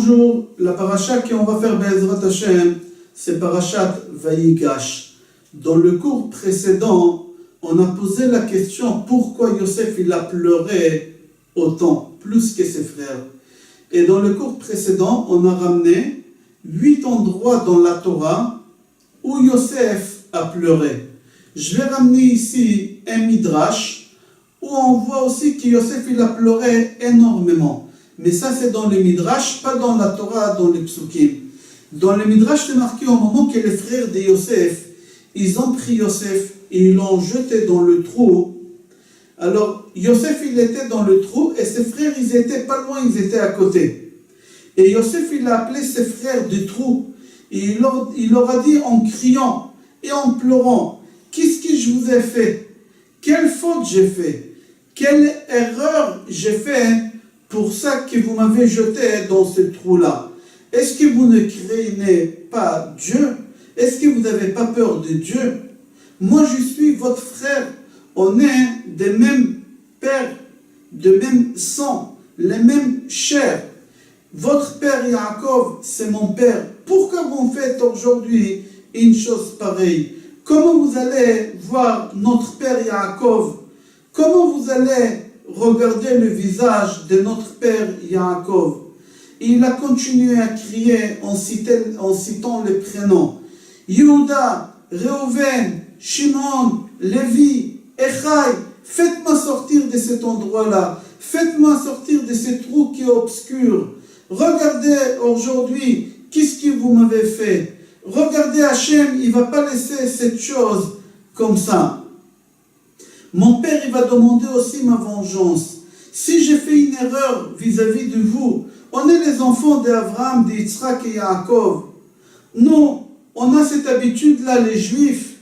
Bonjour, la paracha qu'on va faire Be'ezrat Hashem, c'est Parashat Vayigash. Dans le cours précédent, on a posé la question pourquoi Yosef il a pleuré autant, plus que ses frères. Et dans le cours précédent, on a ramené 8 endroits dans la Torah où Yosef a pleuré. Je vais ramener ici un midrash où on voit aussi que Yosef il a pleuré énormément. Mais ça c'est dans le midrash, pas dans la Torah, dans les psukim. Dans le midrash c'est marqué au moment que les frères de Yosef, ils ont pris Yosef et ils l'ont jeté dans le trou. Alors Yosef il était dans le trou et ses frères ils étaient pas loin, ils étaient à côté. Et Yosef il a appelé ses frères du trou et il leur a dit en criant et en pleurant: qu'est-ce que je vous ai fait? Quelle faute j'ai fait? Quelle erreur j'ai fait pour ça que vous m'avez jeté dans ce trou-là? Est-ce que vous ne craignez pas Dieu? Est-ce que vous n'avez pas peur de Dieu? Moi je suis votre frère, on est des mêmes pères, de même sang, les mêmes chairs. Votre père Yaakov, c'est mon père. Pourquoi vous faites aujourd'hui une chose pareille? Comment vous allez voir notre père Yaakov? Comment vous allez regarder le visage de notre père Yaakov? Il a continué à crier en citant les prénoms. Yehuda, Reuven, Shimon, Lévi, Echai, faites-moi sortir de cet endroit-là. Faites-moi sortir de ce trou qui est obscur. Regardez aujourd'hui, qu'est-ce que vous m'avez fait? Regardez Hachem, il ne va pas laisser cette chose comme ça. Mon père, il va demander aussi ma vengeance. Si j'ai fait une erreur vis-à-vis de vous, on est les enfants d'Abraham, d'Yitzhak et Yaakov. Nous, on a cette habitude-là, les Juifs.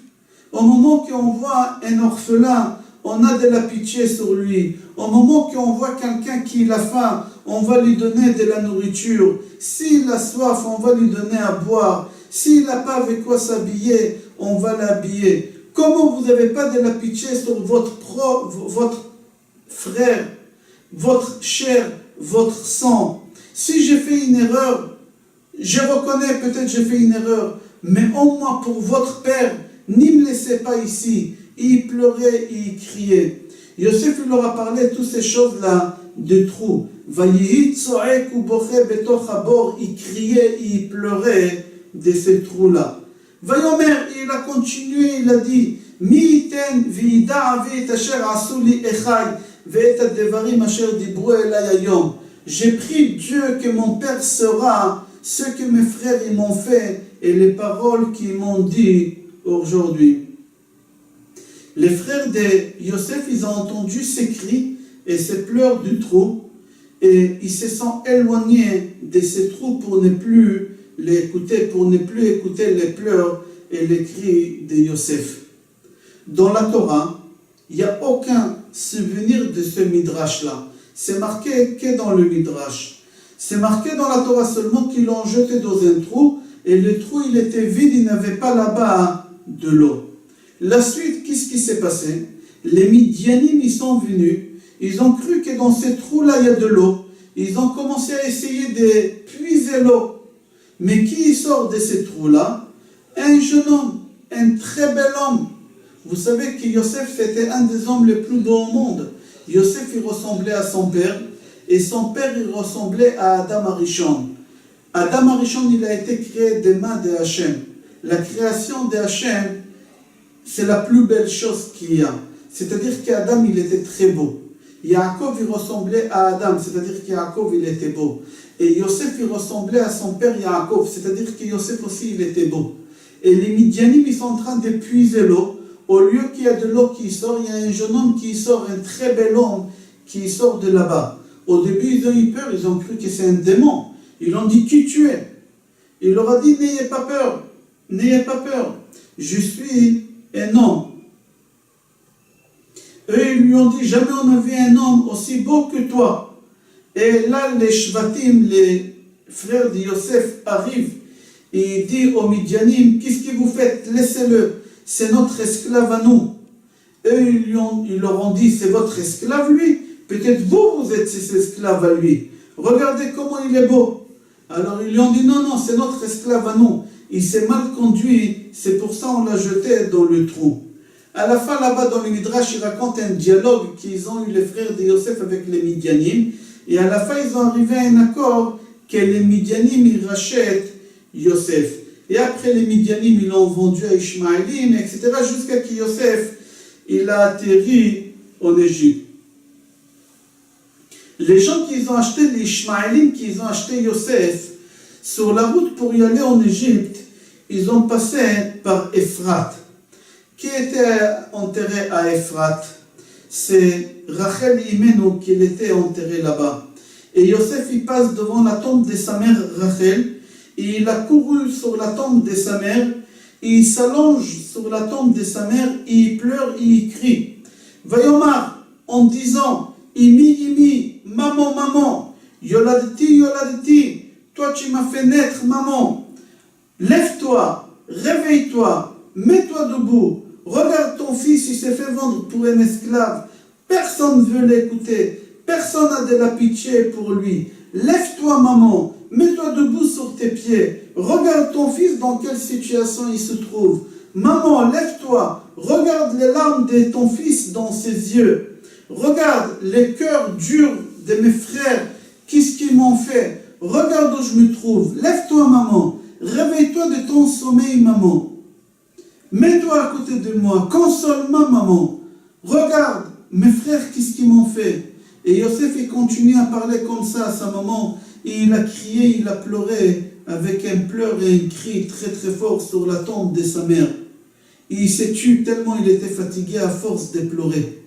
Au moment qu'on voit un orphelin, on a de la pitié sur lui. Au moment qu'on voit quelqu'un qui a faim, on va lui donner de la nourriture. S'il a soif, on va lui donner à boire. S'il n'a pas avec quoi s'habiller, on va l'habiller. Comment vous n'avez pas de la pitié sur votre frère, votre chair, votre sang? Si j'ai fait une erreur, je reconnais peut-être j'ai fait une erreur, mais au moins pour votre père, n'y me laissez pas ici. Il pleurait et il criait. Yosef il leur a parlé de toutes ces choses-là de trou. Il criait et il pleurait de ces trous-là. Vayomer, il a continué, il a dit: j'ai pris Dieu que mon père sera ce que mes frères ils m'ont fait et les paroles qu'ils m'ont dit aujourd'hui. Les frères de Yosef, ils ont entendu ces cris et ces pleurs du trou et ils se sont éloignés de ces trous pour ne plus les écouter, pour ne plus écouter les pleurs et les cris de Yosef. Dans la Torah, il n'y a aucun souvenir de ce midrash-là. C'est marqué que dans le midrash. C'est marqué dans la Torah seulement qu'ils l'ont jeté dans un trou et le trou il était vide, il n'avait pas là-bas de l'eau. La suite, qu'est-ce qui s'est passé? Les Midianim, ils sont venus, ils ont cru que dans ce trou-là, il y a de l'eau. Ils ont commencé à essayer de puiser l'eau. Mais qui sort de ce trou-là? Un jeune homme, un très bel homme. Vous savez que Yosef, c'était un des hommes les plus beaux au monde. Yosef, il ressemblait à son père, et son père, il ressemblait à Adam Arishon. Adam Arishon, il a été créé des mains de Hachem. La création de Hachem, c'est la plus belle chose qu'il y a. C'est-à-dire qu'Adam, il était très beau. Yaakov, il ressemblait à Adam, c'est-à-dire qu'Yaakov, il était beau. Et Yosef, il ressemblait à son père Yaakov, c'est-à-dire que Yosef aussi, il était beau. Et les Midianim, ils sont en train de puiser l'eau. Au lieu qu'il y a de l'eau qui sort, il y a un jeune homme qui sort, un très bel homme qui sort de là-bas. Au début, ils ont eu peur, ils ont cru que c'est un démon. Ils ont dit: qui tu es? Il leur a dit: n'ayez pas peur, n'ayez pas peur. Je suis un homme. Eux, ils lui ont dit: jamais on n'a vu un homme aussi beau que toi. Et là, les Shvatim, les frères de Yosef arrivent et ils disent aux Midianim: qu'est-ce que vous faites? Laissez-le, c'est notre esclave à nous. Eux, ils leur ont dit: c'est votre esclave lui? Peut-être vous êtes ses esclaves à lui. Regardez comment il est beau. Alors ils lui ont dit non, non, c'est notre esclave à nous. Il s'est mal conduit, c'est pour ça on l'a jeté dans le trou. À la fin, là-bas, dans le Midrash, il raconte un dialogue qu'ils ont eu les frères de Yosef avec les Midianim. Et à la fin, ils ont arrivé à un accord que les Midianim, ils rachètent Yosef. Et après, les Midianim, ils l'ont vendu à Ishmaélim, etc. Jusqu'à ce que Yosef, il a atterri en Égypte. Les gens qui ont acheté, les Ishmaélim qui ont acheté Yosef, sur la route pour y aller en Égypte, ils ont passé par Ephrat. Qui était enterré à Ephrat? C'est Rachel Imenu qui était enterré là-bas. Et Yosef, il passe devant la tombe de sa mère Rachel, et il a couru sur la tombe de sa mère, et il s'allonge sur la tombe de sa mère, et il pleure, et il crie. Vayomar, en disant, Imi, maman, maman, Yoladiti, toi tu m'as fait naître, maman. Lève-toi, réveille-toi, mets-toi debout. Regarde ton fils, il s'est fait vendre pour un esclave. Personne ne veut l'écouter. Personne n'a de la pitié pour lui. Lève-toi, maman. Mets-toi debout sur tes pieds. Regarde ton fils dans quelle situation il se trouve. Maman, lève-toi. Regarde les larmes de ton fils dans ses yeux. Regarde les cœurs durs de mes frères. Qu'est-ce qu'ils m'ont fait? Regarde où je me trouve. Lève-toi, maman. Réveille-toi de ton sommeil, maman. Mets-toi à côté de moi, console-moi, maman. Regarde, mes frères, qu'est-ce qu'ils m'ont fait? Et Yosef, il continue à parler comme ça à sa maman. Et il a crié, il a pleuré avec un pleur et un cri très très fort sur la tombe de sa mère. Et il s'est tué tellement il était fatigué à force de pleurer.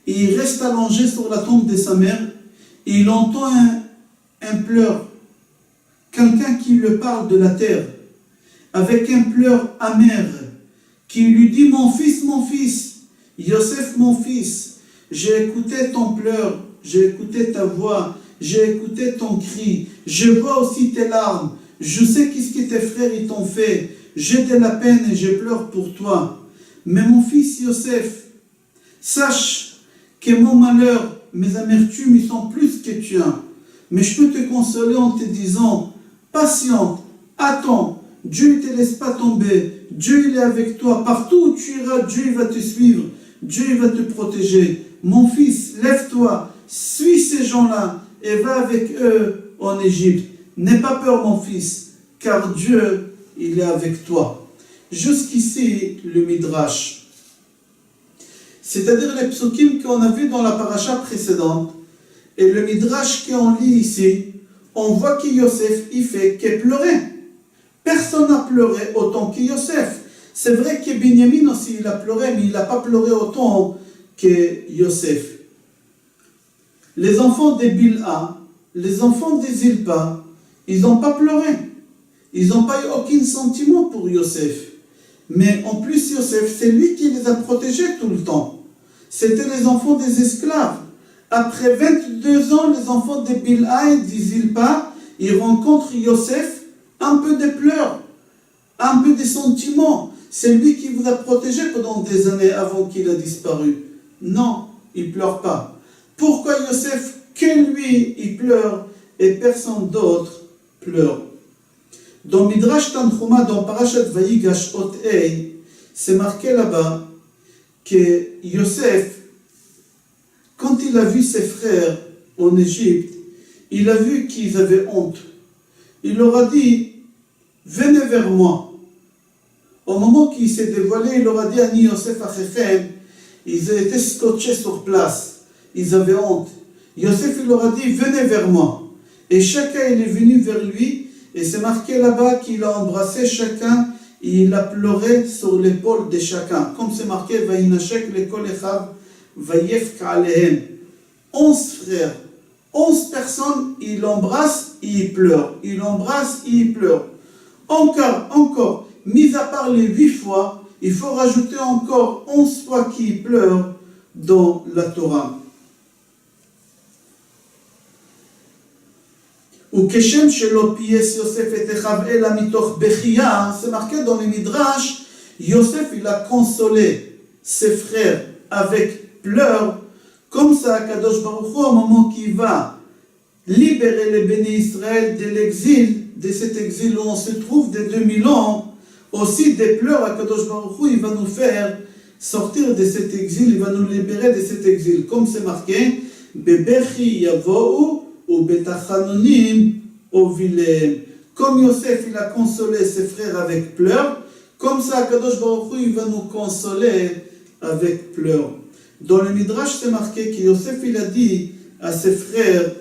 Et il reste allongé sur la tombe de sa mère. Et il entend un pleur. Quelqu'un qui lui parle de la terre. Avec un pleur amer. Qui lui dit, mon fils, Yosef, mon fils, j'ai écouté ton pleur, j'ai écouté ta voix, j'ai écouté ton cri, je vois aussi tes larmes, je sais qu'est-ce que tes frères ils t'ont fait, j'ai de la peine et je pleure pour toi. Mais mon fils Yosef, sache que mon malheur, mes amertumes, ils sont plus que tu as. Mais je peux te consoler en te disant, patiente, attends, Dieu ne te laisse pas tomber. Dieu il est avec toi. Partout où tu iras, Dieu il va te suivre. Dieu il va te protéger. Mon fils, lève-toi. Suis ces gens-là et va avec eux en Égypte. N'aie pas peur, mon fils, car Dieu, il est avec toi. Jusqu'ici, le Midrash. C'est-à-dire les psukim qu'on a vus dans la paracha précédente. Et le Midrash qu'on lit ici, on voit que Yosef, il fait que pleurer. Personne n'a pleuré autant que Yosef. C'est vrai que Binyamin aussi, il a pleuré, mais il n'a pas pleuré autant que Yosef. Les enfants de Bilha, les enfants de Zilpa, ils n'ont pas pleuré. Ils n'ont pas eu aucun sentiment pour Yosef. Mais en plus, Yosef, c'est lui qui les a protégés tout le temps. C'était les enfants des esclaves. Après 22 ans, les enfants de Bilha et de Zilpa, ils rencontrent Yosef, un peu de pleurs, un peu de sentiments. C'est lui qui vous a protégé pendant des années avant qu'il a disparu. Non, il ne pleure pas. Pourquoi Yosef, que lui, il pleure et personne d'autre pleure? Dans Midrash Tanchuma, dans Parashat Vayigash Ot Ei, c'est marqué là-bas que Yosef, quand il a vu ses frères en Égypte, il a vu qu'ils avaient honte. Il leur a dit, venez vers moi. Au moment qu'il s'est dévoilé, il leur a dit, Ani Yosef Achechem, ils étaient scotchés sur place. Ils avaient honte. Yosef, il leur a dit, venez vers moi. Et chacun, il est venu vers lui. Et c'est marqué là-bas qu'il a embrassé chacun. Et il a pleuré sur l'épaule de chacun. Comme c'est marqué, Vaïnachek lekol echav vayefk alehem. 11 frères. 11 personnes, il embrasse et il pleure. Il embrasse et il pleure. Encore, mis à part les 8 fois, il faut rajouter encore 11 fois qu'il pleure dans la Torah. Ou Keshem shelo piyes Yosef et echav ela mitoch bechiya, c'est marqué dans le Midrash, Yosef il a consolé ses frères avec pleurs. Comme ça, Kadosh Baruch Hu, au moment qu'il va libérer les bénis Israël de l'exil, de cet exil où on se trouve des 2000 ans, aussi des pleurs à Kadosh Baruch Hu, il va nous faire sortir de cet exil, il va nous libérer de cet exil. Comme c'est marqué, Bebechi Yavohu ou Betachanonim Ovilem. Comme Yosef, il a consolé ses frères avec pleurs, comme ça, Kadosh Baruch Hu, il va nous consoler avec pleurs. Dans le Midrash, c'est marqué que Yosef, il a dit à ses frères,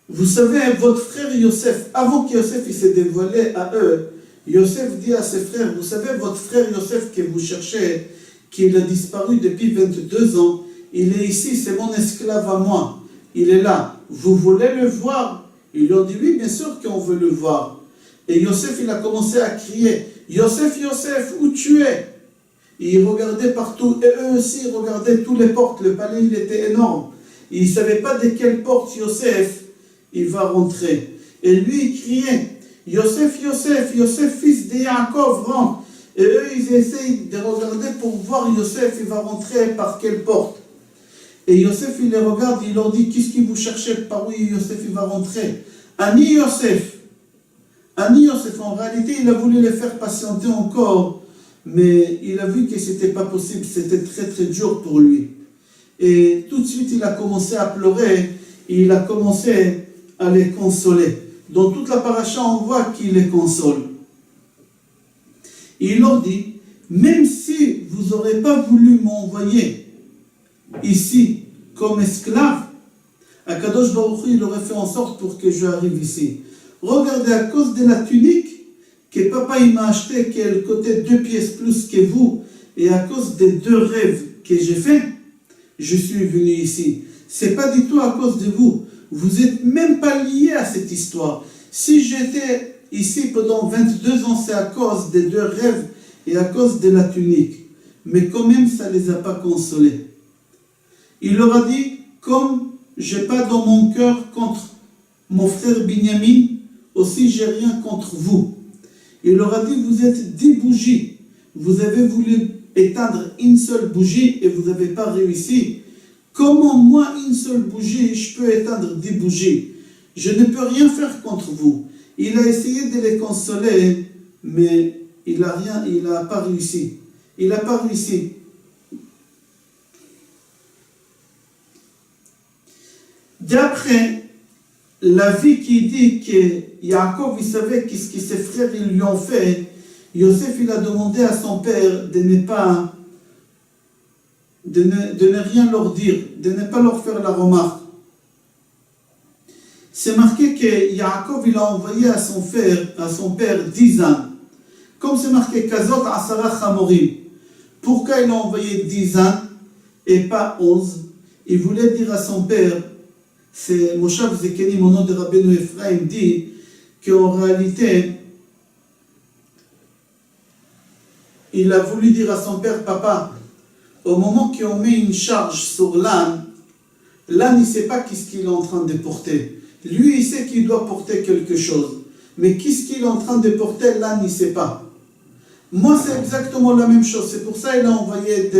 vous savez, votre frère Yosef, avant que Yosef il s'est dévoilé à eux, Yosef dit à ses frères, vous savez, votre frère Yosef que vous cherchez, qu'il a disparu depuis 22 ans, il est ici, c'est mon esclave à moi. Il est là. Vous voulez le voir? Ils lui ont dit, oui, bien sûr qu'on veut le voir. Et Yosef, il a commencé à crier, Yosef, Yosef, où tu es? Et il regardait partout, et eux aussi, ils regardaient toutes les portes. Le palais, il était énorme. Ils ne savaient pas de quelle porte Yosef il va rentrer. Et lui, il criait, Yosef, Yosef, Yosef, fils de Yaakov, rentre. Et eux, ils essayent de regarder pour voir Yosef, il va rentrer par quelle porte. Et Yosef, il les regarde, il leur dit, qu'est-ce que vous cherchez, par où Yosef, il va rentrer? Ani Yosef. Ani Yosef, en réalité, il a voulu les faire patienter encore, mais il a vu que ce n'était pas possible, c'était très très dur pour lui. Et tout de suite, il a commencé à pleurer, et il a commencé à les consoler. Dans toute la paracha, on voit qu'il les console. Et il leur dit, même si vous n'aurez pas voulu m'envoyer ici comme esclave, Akadosh Baruch Hu, il aurait fait en sorte pour que je arrive ici. Regardez, à cause de la tunique que papa il m'a acheté, qui elle coûtait 2 pièces plus que vous, et à cause des 2 rêves que j'ai fait, je suis venu ici. C'est pas du tout à cause de vous. Vous n'êtes même pas liés à cette histoire. Si j'étais ici pendant 22 ans, c'est à cause des 2 rêves et à cause de la tunique. Mais quand même, ça ne les a pas consolés. Il leur a dit, comme je n'ai pas dans mon cœur contre mon frère Binyamin, aussi j'ai rien contre vous. Il leur a dit, vous êtes 10 bougies. Vous avez voulu éteindre une seule bougie et vous n'avez pas réussi. Comment moi, une seule bougie, je peux éteindre 10 bougies? Je ne peux rien faire contre vous. Il a essayé de les consoler, mais il n'a pas réussi. Il n'a pas réussi. D'après la vie qui dit que Yaakov, il savait qu'est-ce que ses frères ils lui ont fait, Yosef, il a demandé à son père de ne rien leur dire, de ne pas leur faire la remarque. C'est marqué que Yaakov, il a envoyé à son père 10 ânes. Comme c'est marqué Kazot Asara Chamorim. Pourquoi il a envoyé 10 ânes et pas 11? Il voulait dire à son père, c'est Moshav Zekeni, mon nom de Rabbeinu Ephraim, dit qu'en réalité, il a voulu dire à son père, papa, au moment qu'on met une charge sur l'âne, l'âne il ne sait pas qu'est-ce qu'il est en train de porter. Lui, il sait qu'il doit porter quelque chose. Mais qu'est-ce qu'il est en train de porter, l'âne, il ne sait pas. Moi, c'est exactement la même chose. C'est pour ça qu'il a envoyé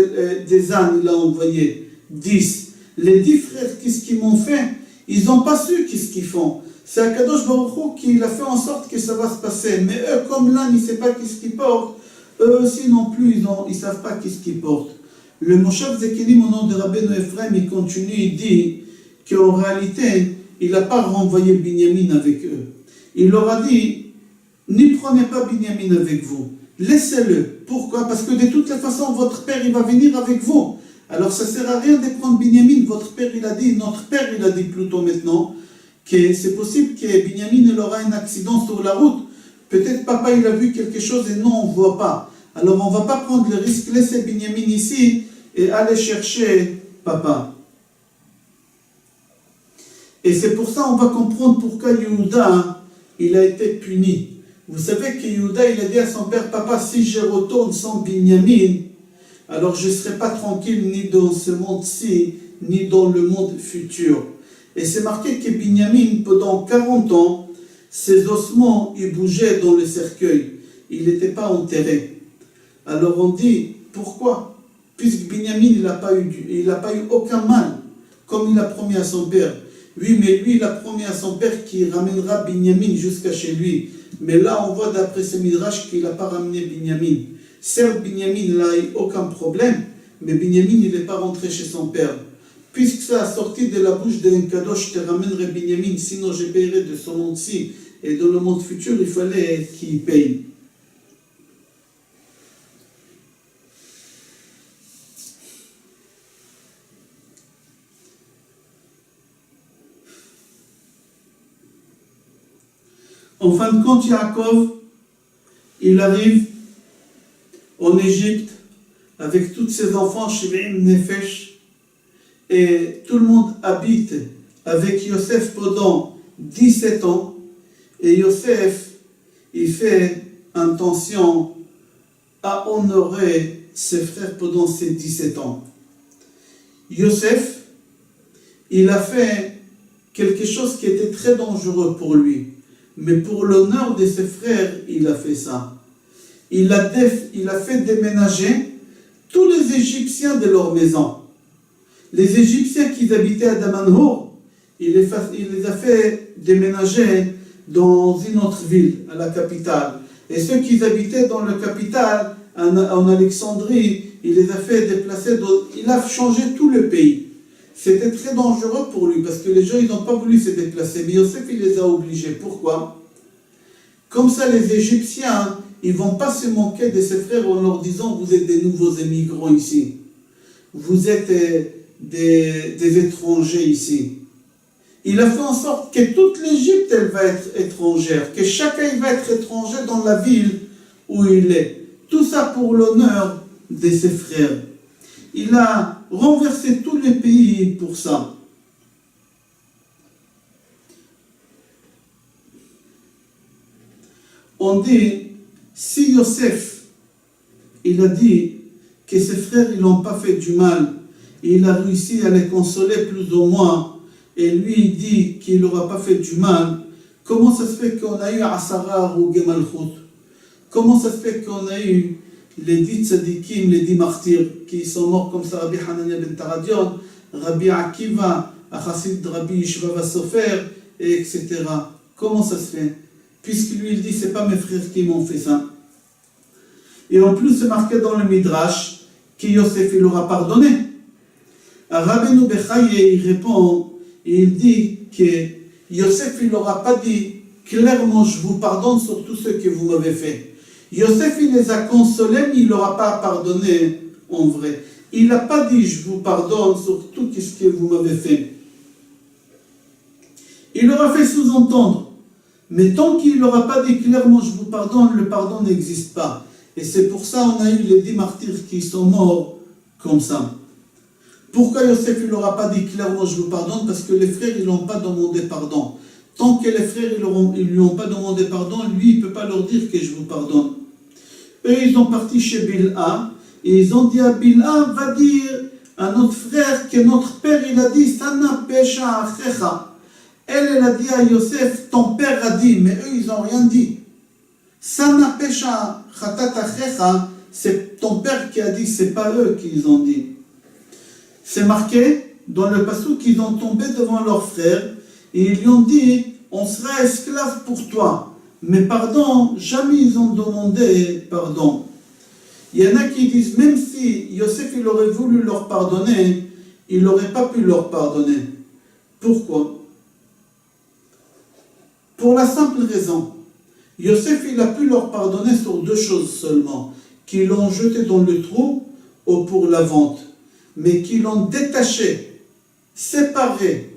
des ânes, il a envoyé 10. Les 10 frères, qu'est-ce qu'ils m'ont fait? Ils n'ont pas su qu'est-ce qu'ils font. C'est Akadosh Baruch Hu qui a fait en sorte que ça va se passer. Mais eux, comme l'âne, il ne sait pas qu'est-ce qu'ils portent, eux aussi non plus, ils ne savent pas qu'est-ce qu'ils portent. Le Moshav Zekeni, mon nom de Rabbeinu Ephraim, il continue, il dit qu'en réalité, il n'a pas renvoyé Binyamin avec eux. Il leur a dit, ne prenez pas Binyamin avec vous. Laissez-le. Pourquoi? Parce que de toutes les façons, votre père, il va venir avec vous. Alors, ça ne sert à rien de prendre Binyamin. Votre père, il a dit, notre père, il a dit plutôt maintenant, que c'est possible que Binyamin, il aura un accident sur la route. Peut-être papa, il a vu quelque chose et non, on ne voit pas. Alors, on ne va pas prendre le risque, laisser Binyamin ici et aller chercher papa. Et c'est pour ça on va comprendre pourquoi Yehuda, il a été puni. Vous savez que Yehuda, il a dit à son père, papa, si je retourne sans Binyamin, alors je ne serai pas tranquille ni dans ce monde-ci, ni dans le monde futur. Et c'est marqué que Binyamin, pendant 40 ans, ses ossements, ils bougeaient dans le cercueil. Il n'était pas enterré. Alors on dit, pourquoi? puisque Binyamin, il n'a pas eu aucun mal, comme il a promis à son père. Oui, mais lui, il a promis à son père qu'il ramènera Binyamin jusqu'à chez lui. Mais là, on voit d'après ce Midrash qu'il n'a pas ramené Binyamin. Certes, Binyamin n'a eu aucun problème, mais Binyamin, il n'est pas rentré chez son père. Puisque ça a sorti de la bouche d'un Kadosh, je te ramènerai Binyamin, sinon je paierai de ce monde-ci. Et dans le monde futur, il fallait qu'il paye. En fin de compte, Yaakov, il arrive en Égypte avec tous ses enfants, Shivim Nefesh, et tout le monde habite avec Yosef pendant 17 ans, et Yosef, il fait intention à honorer ses frères pendant ces 17 ans. Yosef, il a fait quelque chose qui était très dangereux pour lui. Mais pour l'honneur de ses frères, il a fait ça. Il a fait déménager tous les Égyptiens de leur maison. Les Égyptiens qui habitaient à Damanhur, il les a fait déménager dans une autre ville, à la capitale. Et ceux qui habitaient dans la capitale, en Alexandrie, il les a fait déplacer, il a changé tout le pays. C'était très dangereux pour lui parce que les gens ils n'ont pas voulu se déplacer. Mais Yosef il les a obligés. Pourquoi? Comme ça les Égyptiens ils ne vont pas se moquer de ses frères en leur disant vous êtes des nouveaux émigrants ici. Vous êtes des étrangers ici. Il a fait en sorte que toute l'Égypte elle va être étrangère. Que chacun il va être étranger dans la ville où il est. Tout ça pour l'honneur de ses frères. Il a renversé tous les pays pour ça. On dit, si Yosef, il a dit que ses frères, ils n'ont pas fait du mal, et il a réussi à les consoler plus ou moins, et lui, il dit qu'il n'aura pas fait du mal, comment ça se fait qu'on a eu Asara ou Gemalchut? Comment ça se fait qu'on a eu les 10 tzadikim, les 10 martyrs qui sont morts comme ça, Rabbi Hanania ben Taradion, Rabbi Akiva, Achassid Rabbi Yishva Sofer, etc. Comment ça se fait? Puisque lui il dit, c'est pas mes frères qui m'ont fait ça. Et en plus, c'est marqué dans le Midrash que Yosef il aura pardonné. Rabbeinu Bechaye, il répond, et il dit que Yosef il n'aura pas dit clairement, je vous pardonne sur tout ce que vous m'avez fait. Yosef, il les a consolés, mais il ne leur a pas pardonné en vrai. Il n'a pas dit, je vous pardonne sur tout ce que vous m'avez fait. Il leur a fait sous-entendre. Mais tant qu'il ne leur a pas dit clairement, je vous pardonne, le pardon n'existe pas. Et c'est pour ça qu'on a eu les 10 martyrs qui sont morts comme ça. Pourquoi Yosef, il ne leur a pas dit clairement, je vous pardonne? Parce que les frères, ils n'ont pas demandé pardon. Tant que les frères, ils ne lui ont pas demandé pardon, lui, il ne peut pas leur dire que je vous pardonne. Eux, ils sont partis chez Bilha, et ils ont dit à Bilha, va dire à notre frère que notre père, il a dit, Sana pesha achecha. Elle a dit à Yosef, ton père a dit, mais eux, ils n'ont rien dit. Sana pesha chatat achecha, c'est ton père qui a dit, c'est pas eux qui ont dit. C'est marqué dans le passage qu'ils ont tombé devant leur frère, et ils lui ont dit, on sera esclaves pour toi. Mais pardon, jamais ils ont demandé pardon. Il y en a qui disent, même si Yosef il aurait voulu leur pardonner, il n'aurait pas pu leur pardonner. Pourquoi? Pour la simple raison, Yosef il a pu leur pardonner sur 2 choses seulement, qu'ils l'ont jeté dans le trou ou pour la vente, mais qu'ils l'ont détaché, séparé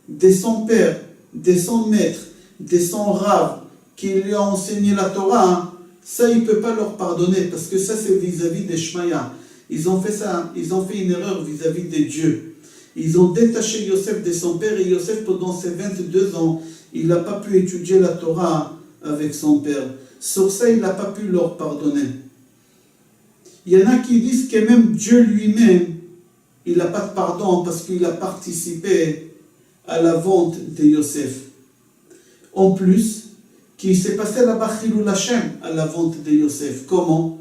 de son père, de son maître, de son rave, qui lui a enseigné la Torah, ça il ne peut pas leur pardonner, parce que ça c'est vis-à-vis des Shmaya. Ils ont fait ça, ils ont fait une erreur vis-à-vis de Dieu. Ils ont détaché Yosef de son père, et Yosef pendant ses 22 ans, il n'a pas pu étudier la Torah avec son père. Sur ça, il n'a pas pu leur pardonner. Il y en a qui disent que même Dieu lui-même, il n'a pas de pardon parce qu'il a participé à la vente de Yosef. En plus, qu'il s'est passé là-bas Chilul Hashem à la vente de Yosef. Comment?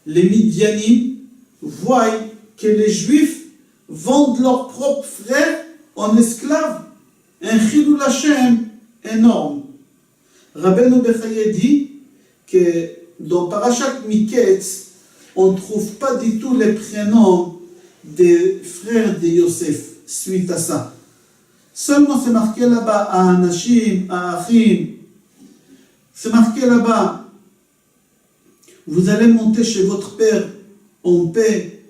Les Midianim voient que les Juifs vendent leurs propres frères en esclaves. Un chilul Hashem énorme. Rabbeinu Bechaye dit que dans Parashat Miketz, on ne trouve pas du tout les prénoms des frères de Yosef suite à ça. Seulement c'est marqué là-bas à Anashim, à Achim. C'est marqué là-bas, vous allez monter chez votre père en paix.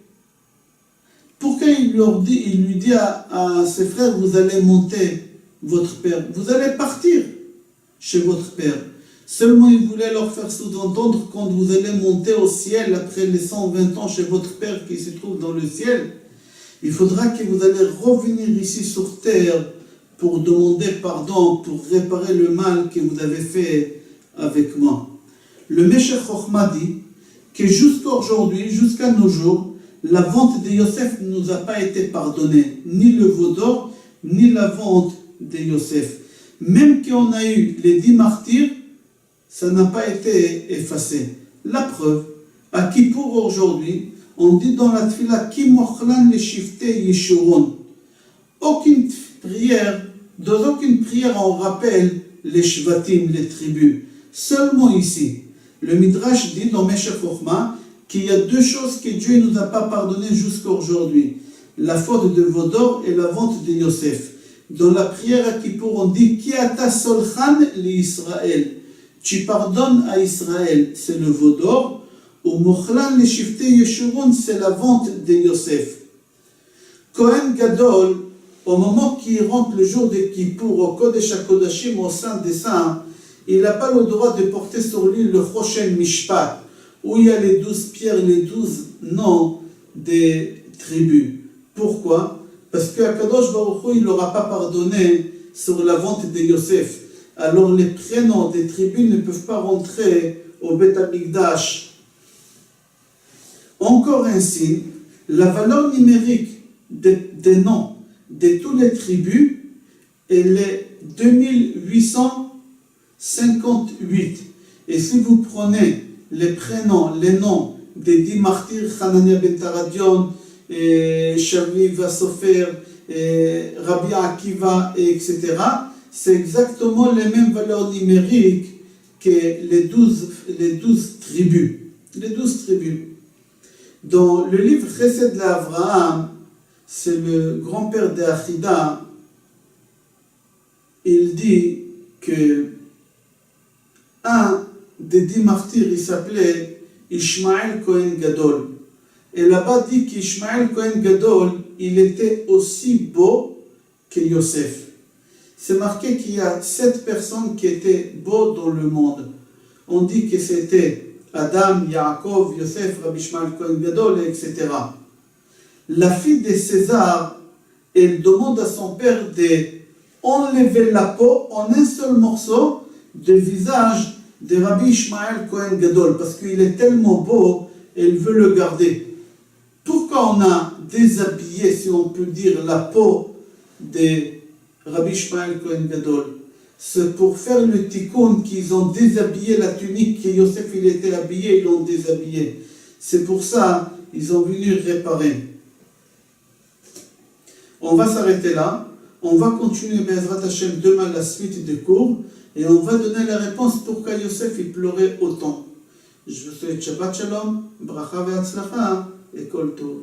Pourquoi il lui dit à ses frères, vous allez monter votre père, vous allez partir chez votre père. Seulement il voulait leur faire sous-entendre, quand vous allez monter au ciel après les 120 ans chez votre père qui se trouve dans le ciel, il faudra que vous allez revenir ici sur terre pour demander pardon, pour réparer le mal que vous avez fait avec moi. Le Meshech Chochma dit que jusqu'à aujourd'hui, jusqu'à nos jours, la vente de Yosef ne nous a pas été pardonnée, ni le veau d'or, ni la vente de Yosef. Même qu'on a eu les 10 martyrs, ça n'a pas été effacé. La preuve, à Kippour aujourd'hui, on dit dans la tfila Ki mochlan le shifte yeshurun. Aucune prière, dans aucune prière on rappelle les shvatim, les tribus. Seulement ici, le Midrash dit dans Meshech Chochma qu'il y a 2 choses que Dieu ne nous a pas pardonnées jusqu'à aujourd'hui. La faute de Vodor et la vente de Yosef. Dans la prière à Kippour, on dit Ki ata solchan li Israël. Tu pardonnes à Israël, c'est le Vodor. Ou mochlan le shifte yeshurun, c'est la vente de Yosef. Kohen Gadol, au moment qu'il rentre le jour de Kippour, au Kodesh HaKodashim, au Saint des Saints, il n'a pas le droit de porter sur lui le Choshen Mishpat, où il y a les 12 pierres, les 12 noms des tribus. Pourquoi? Parce qu'Akadosh Baruch Hu, il n'aura pas pardonné sur la vente de Yosef. Alors les prénoms des tribus ne peuvent pas rentrer au Beth Amikdash. Encore ainsi, la valeur numérique des noms de toutes les tribus, elle est 2858. Et si vous prenez les prénoms, les noms des 10 martyrs, Hanania ben Taradion, Shavli Vasofer, Rabbi Akiva, etc., c'est exactement les mêmes valeurs numériques que les 12 tribus. Les 12 tribus. Dans le livre Chesed l'Avraham, c'est le grand-père d'Achida, il dit que un des 10 martyrs, il s'appelait Ishmael Kohen Gadol. Et là-bas dit qu'Ishmael Kohen Gadol, il était aussi beau que Yosef. C'est marqué qu'il y a 7 personnes qui étaient beaux dans le monde. On dit que c'était Adam, Yaakov, Yosef, Rabbi Ishmael Kohen Gadol, etc. La fille de César, elle demande à son père d'enlever la peau en un seul morceau du visage de Rabbi Ishmael Kohen Gadol, parce qu'il est tellement beau, elle veut le garder. Pourquoi on a déshabillé, si on peut dire, la peau de Rabbi Ishmael Kohen Gadol? C'est pour faire le tikkun qu'ils ont déshabillé la tunique que Yosef il était habillé, ils l'ont déshabillé. C'est pour ça ils ont venu réparer. On va s'arrêter là. On va continuer Be'ezrat Hashem demain la suite des cours et on va donner la réponse pourquoi Yosef il pleurait autant. Je vous souhaite Shabbat Shalom, Bracha ve'atzlacha et Kol Tov.